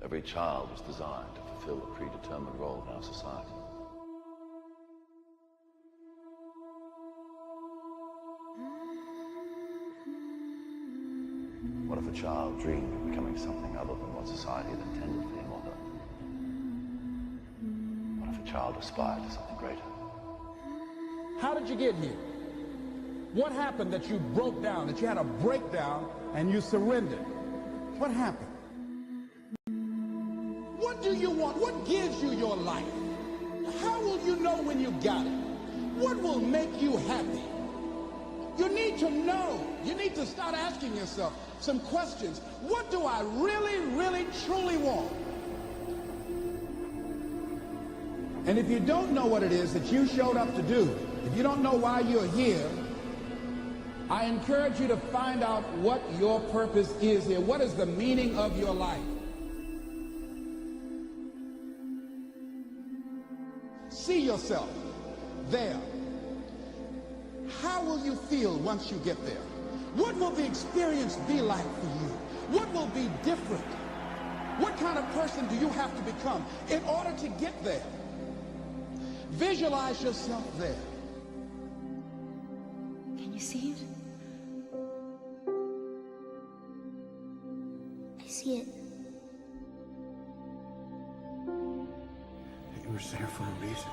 Every child was designed to fulfill a predetermined role in our society. What if a child dreamed of becoming something other than what society had intended for him or her? What if a child aspired to something greater? How did you get here? What happened that you broke down, that you had a breakdown and you surrendered? What happened? What do you want? What gives you your life? How will you know when you got it? What will make you happy? You need to know. You need to start asking yourself some questions. What do I really, really, truly want? And if you don't know what it is that you showed up to do, if you don't know why you're here, I encourage you to find out what your purpose is here. What is the meaning of your life? See yourself there. How will you feel once you get there? What will the experience be like for you? What will be different? What kind of person do you have to become in order to get there? Visualize yourself there. Can you see it? I see it. You were there for a reason.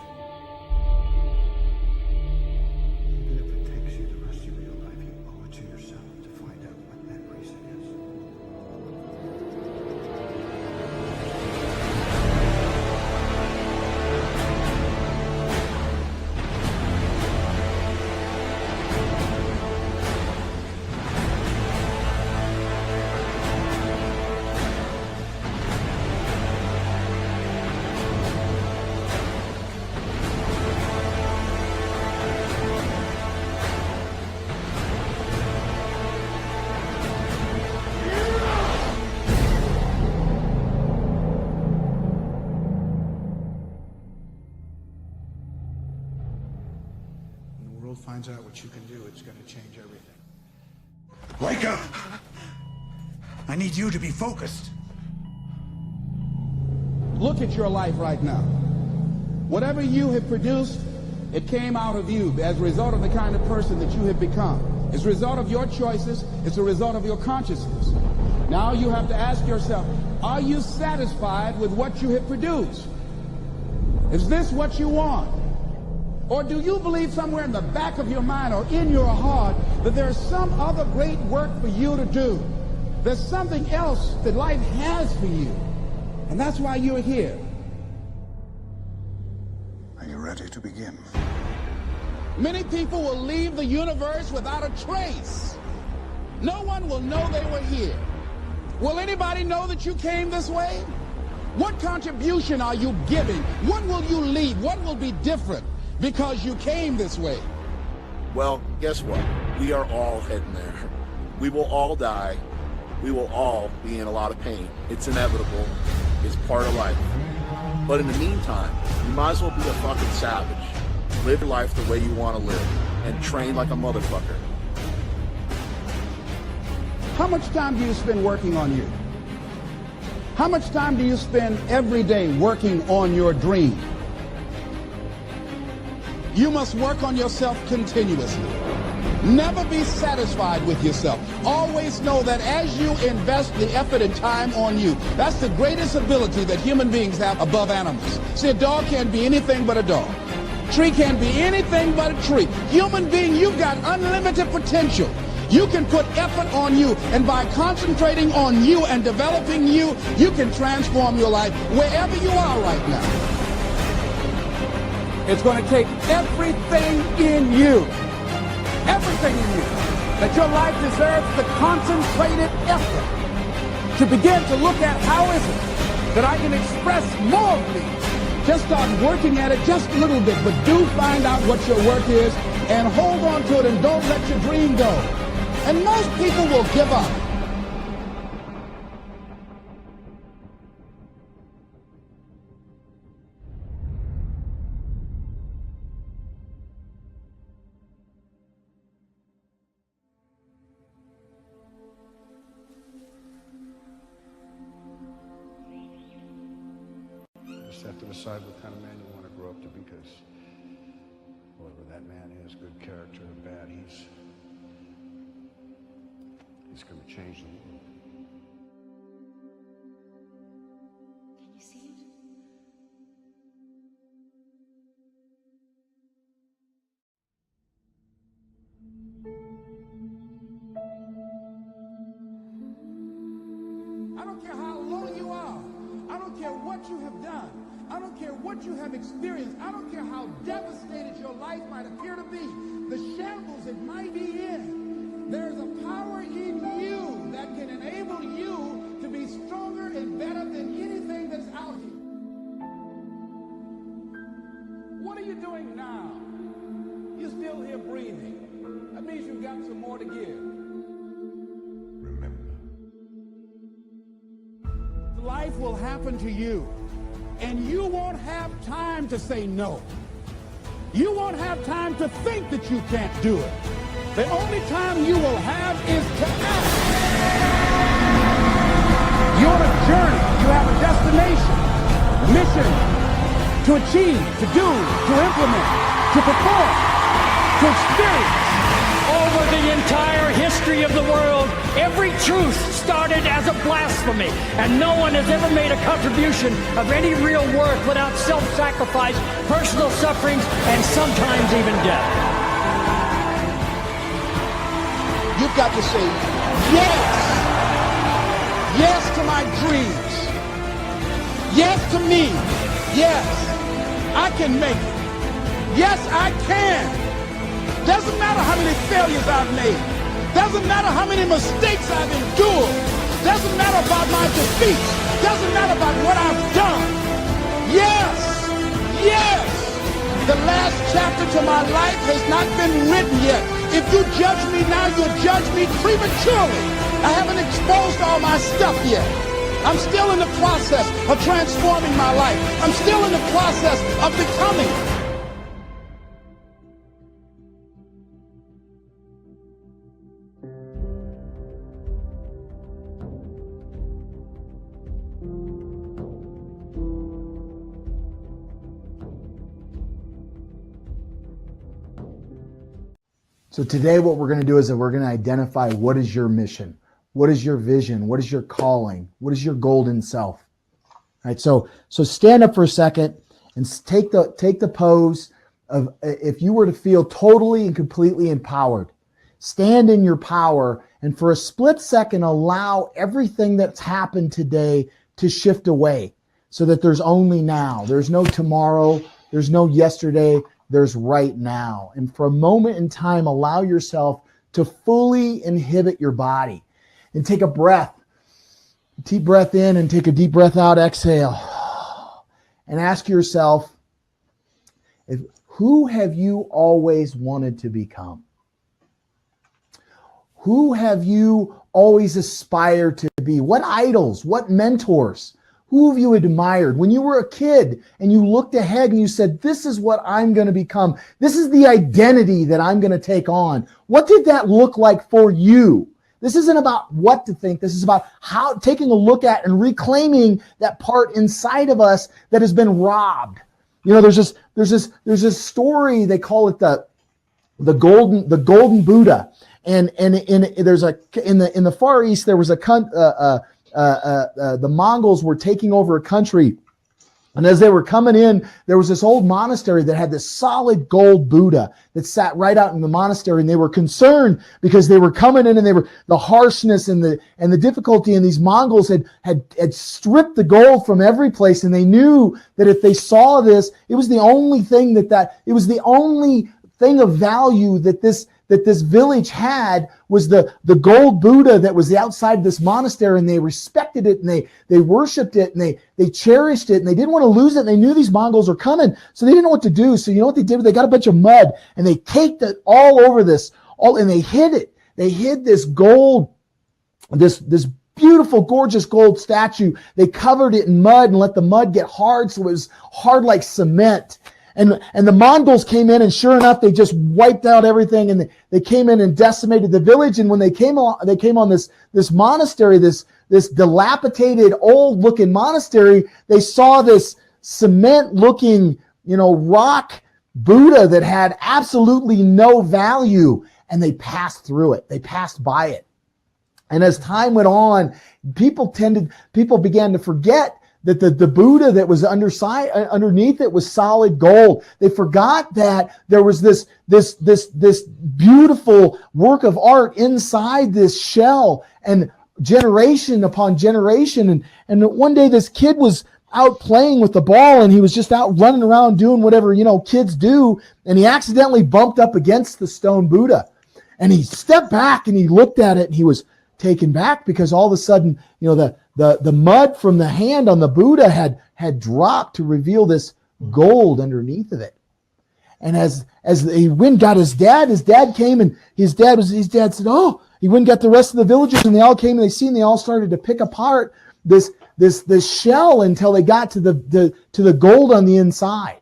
Even if it takes you the rest of your life, you owe it to yourself to find out what that reason is. Finds out what you can do, it's going to change everything. Wake up! I need you to be focused. Look at your life right now. Whatever you have produced, it came out of you as a result of the kind of person that you have become. It's a result of your choices. It's a result of your consciousness. Now you have to ask yourself, are you satisfied with what you have produced? Is this what you want? Or do you believe somewhere in the back of your mind or in your heart that there's some other great work for you to do? There's something else that life has for you. And that's why you're here. Are you ready to begin? Many people will leave the universe without a trace. No one will know they were here. Will anybody know that you came this way? What contribution are you giving? What will you leave? What will be different because you came this way? Well, guess what? We are all heading there. We will all die. We will all be in a lot of pain. It's inevitable. It's part of life. But in the meantime, you might as well be a fucking savage. Live your life the way you want to live and train like a motherfucker. How much time do you spend working on you? How much time do you spend every day working on your dream? You must work on yourself continuously. Never be satisfied with yourself. Always know that as you invest the effort and time on you, that's the greatest ability that human beings have above animals. See, a dog can't be anything but a dog. Tree can't be anything but a tree. Human being, you've got unlimited potential. You can put effort on you, and by concentrating on you and developing you, you can transform your life wherever you are right now. It's going to take everything in you, that your life deserves the concentrated effort to begin to look at how is it that I can express more of me. Just start working at it just a little bit, but do find out what your work is and hold on to it and don't let your dream go. And most people will give up. just have to decide what kind of man you want to grow up to be, because whoever that man is, good character or bad, he's going to change the world. Can you see it? I don't care how low you are. I don't care what you have done. I don't care what you have experienced. I don't care how devastated your life might appear to be, the shambles it might be in. There's a power in you that can enable you to be stronger and better than anything that's out here. What are you doing now? You're still here breathing. That means you've got some more to give. Remember. Life will happen to you, and you won't have time to say no. You won't have time to think that you can't do it. The only time you will have is to act. You're on a journey. You have a destination, a mission to achieve, to do, to implement, to perform, to experience. Over the entire history of the world, every truth started as a blasphemy, and no one has ever made a contribution of any real worth without self-sacrifice, personal sufferings, and sometimes even death. You've got to say yes. Yes to my dreams. Yes to me. Yes, I can make it. Yes, I can. Doesn't matter how many failures I've made. Doesn't matter how many mistakes I've endured. Doesn't matter about my defeats. Doesn't matter about what I've done. Yes, yes. The last chapter to my life has not been written yet. If you judge me now, you'll judge me prematurely. I haven't exposed all my stuff yet. I'm still in the process of transforming my life. I'm still in the process of becoming. So today what we're going to do is that we're going to identify what is your mission, what is your vision, what is your calling, what is your golden self. All right, so stand up for a second and take the pose of if you were to feel totally and completely empowered. Stand in your power and for a split second allow everything that's happened today to shift away so that there's only now. There's no tomorrow, there's no yesterday, there's right now. And for a moment in time, allow yourself to fully inhibit your body and take a breath. Deep breath in and take a deep breath out, exhale. And ask yourself, who have you always wanted to become? Who have you always aspired to be? What idols, what mentors? Who have you admired? When you were a kid and you looked ahead and you said, this is what I'm going to become. This is the identity that I'm going to take on. What did that look like for you? This isn't about what to think. This is about how taking a look at and reclaiming that part inside of us that has been robbed. You know, there's this story, they call it the golden Buddha. And in the Far East, there was the Mongols were taking over a country. And as they were coming in, there was this old monastery that had this solid gold Buddha that sat right out in the monastery. And they were concerned because they were coming in and they were the harshness and the difficulty. And these Mongols had stripped the gold from every place. And they knew that if they saw this, it was the only thing it was the only thing of value that this village had was the gold Buddha that was the outside of this monastery, and they respected it and they worshiped it and they cherished it and they didn't want to lose it. And they knew these Mongols were coming, so they didn't know what to do. So you know what they did? They got a bunch of mud and they caked it all over and they hid it. They hid this gold, this beautiful, gorgeous gold statue. They covered it in mud and let the mud get hard, so it was hard like cement. And the Mongols came in, and sure enough, they just wiped out everything, and they came in and decimated the village. And when they came on this monastery, this dilapidated, old-looking monastery, they saw this cement looking, rock Buddha that had absolutely no value, and they passed through it. They passed by it. And as time went on, people began to forget that the Buddha that was underneath it was solid gold. They forgot that there was this beautiful work of art inside this shell, and generation upon generation. And one day this kid was out playing with the ball, and he was just out running around doing whatever, kids do. And he accidentally bumped up against the stone Buddha, and he stepped back and he looked at it, and he was taken back because all of a sudden, the mud from the hand on the Buddha had dropped to reveal this gold underneath of it. And as he went and got his dad came, and his dad said, oh, he went and got the rest of the villagers, and they all came and they all started to pick apart this shell until they got to the gold on the inside.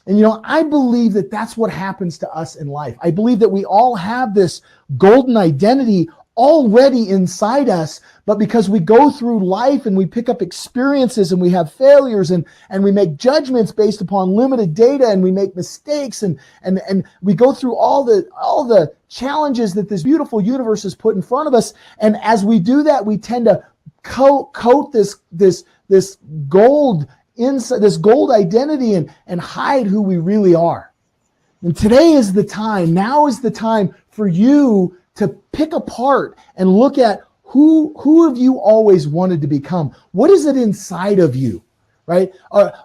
And I believe that that's what happens to us in life. I believe that we all have this golden identity already inside us, but because we go through life and we pick up experiences and we have failures and we make judgments based upon limited data, and we make mistakes and we go through all the challenges that this beautiful universe has put in front of us. And as we do that, we tend to coat this gold inside, this gold identity, and hide who we really are. And today is the time. Now is the time for you to pick apart and look at who have you always wanted to become? What is it inside of you, right?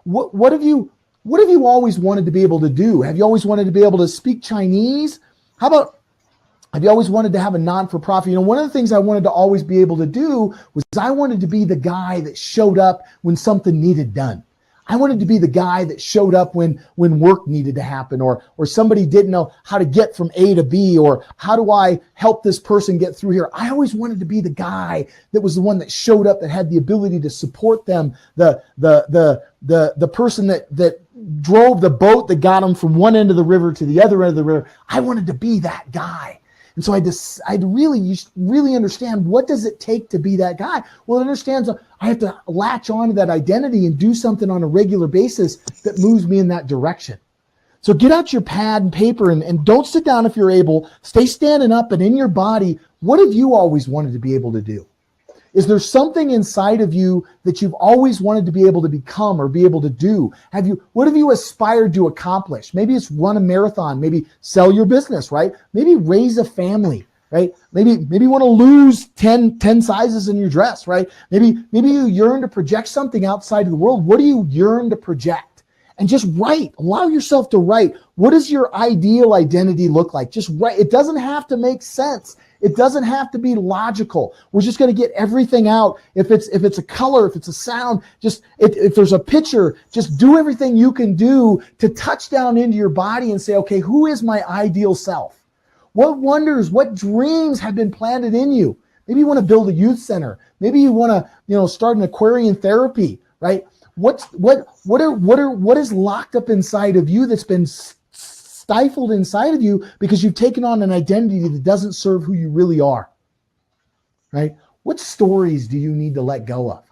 What have you always wanted to be able to do? Have you always wanted to be able to speak Chinese? How about, have you always wanted to have a non-for-profit? One of the things I wanted to always be able to do was I wanted to be the guy that showed up when something needed done. I wanted to be the guy that showed up when work needed to happen, or somebody didn't know how to get from A to B, or how do I help this person get through here. I always wanted to be the guy that was the one that showed up, that had the ability to support them, the person that drove the boat that got them from one end of the river to the other end of the river. I wanted to be that guy. And so I'd really understand, what does it take to be that guy? Well, it understands I have to latch on to that identity and do something on a regular basis that moves me in that direction. So get out your pad and paper, and don't sit down if you're able. Stay standing up, and in your body, what have you always wanted to be able to do? Is there something inside of you that you've always wanted to be able to become or be able to do? What have you aspired to accomplish? Maybe it's run a marathon, maybe sell your business, right? Maybe raise a family, right? Maybe you want to lose 10 sizes in your dress, right? Maybe you yearn to project something outside of the world. What do you yearn to project? And just write. Allow yourself to write. What does your ideal identity look like? Just write. It doesn't have to make sense. It doesn't have to be logical. We're just going to get everything out. If it's a color, if it's a sound, if there's a picture, just do everything you can do to touch down into your body and say, okay, who is my ideal self? What wonders, what dreams have been planted in you? Maybe you want to build a youth center. Maybe you want to, start an Aquarian therapy, right? What is locked up inside of you that's been stifled inside of you because you've taken on an identity that doesn't serve who you really are, right? What stories do you need to let go of?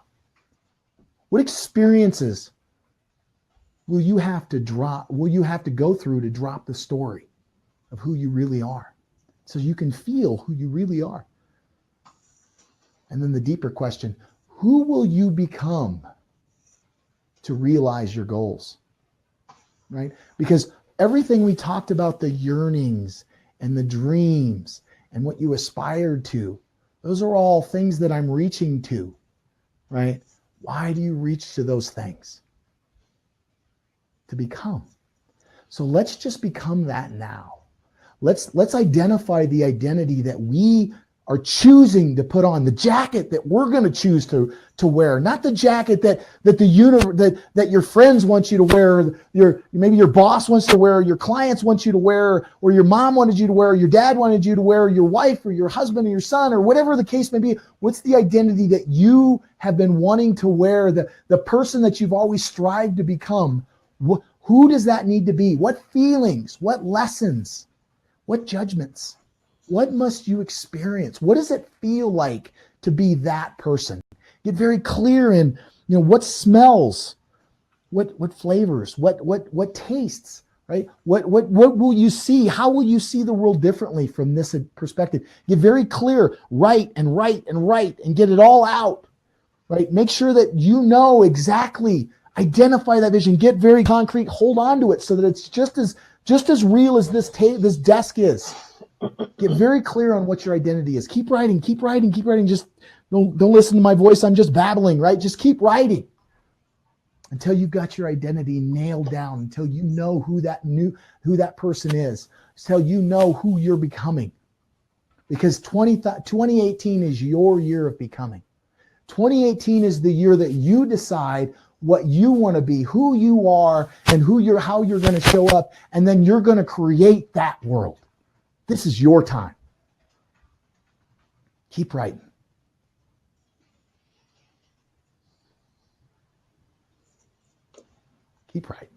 What experiences will you have to go through to drop the story of who you really are, so you can feel who you really are? And then the deeper question, who will you become to realize your goals, right? Because everything we talked about, the yearnings and the dreams and what you aspired to, those are all things that I'm reaching to, right? Why do you reach to those things? To become. So let's just become that now. Let's identify the identity that we are choosing to put on, the jacket that we're going to choose to wear, not the jacket that your friends want you to wear, maybe your boss wants to wear, your clients want you to wear, or your mom wanted you to wear, or your dad wanted you to wear, or your wife or your husband or your son, or whatever the case may be. What's the identity that you have been wanting to wear, the person that you've always strived to become? Who does that need to be? What feelings, what lessons, what judgments? What must you experience? What does it feel like to be that person? Get very clear in, what smells, what flavors, what tastes, right? What will you see? How will you see the world differently from this perspective? Get very clear, write and get it all out, right? Make sure that you know exactly, identify that vision, get very concrete, hold on to it so that it's just as real as this desk is. Get very clear on what your identity is. Keep writing. Just don't listen to my voice. I'm just babbling, right? Just keep writing until you've got your identity nailed down, until you know who that person is, until you know who you're becoming. Because 2018 is your year of becoming. 2018 is the year that you decide what you want to be, who you are, and how you're going to show up, and then you're going to create that world. This is your time. Keep writing. Keep writing.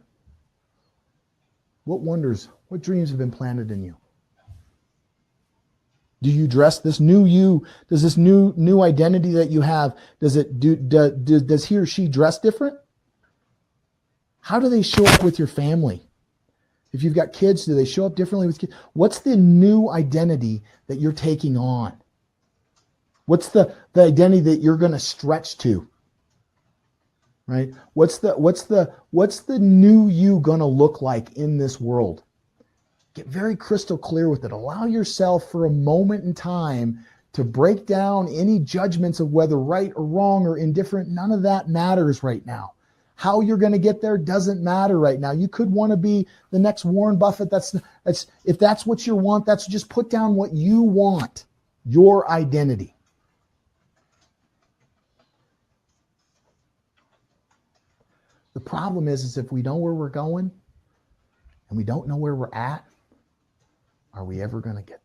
What wonders, what dreams have been planted in you? Do you dress this new you? Does this new identity that you have, does he or she dress different? How do they show up with your family? If you've got kids, do they show up differently with kids? What's the new identity that you're taking on? What's the identity that you're going to stretch to? Right? What's the new you going to look like in this world? Get very crystal clear with it. Allow yourself for a moment in time to break down any judgments of whether right or wrong or indifferent. None of that matters right now. How you're going to get there doesn't matter right now. You could want to be the next Warren Buffett. If that's what you want, that's just put down what you want, your identity. The problem is if we know where we're going and we don't know where we're at, are we ever going to get there?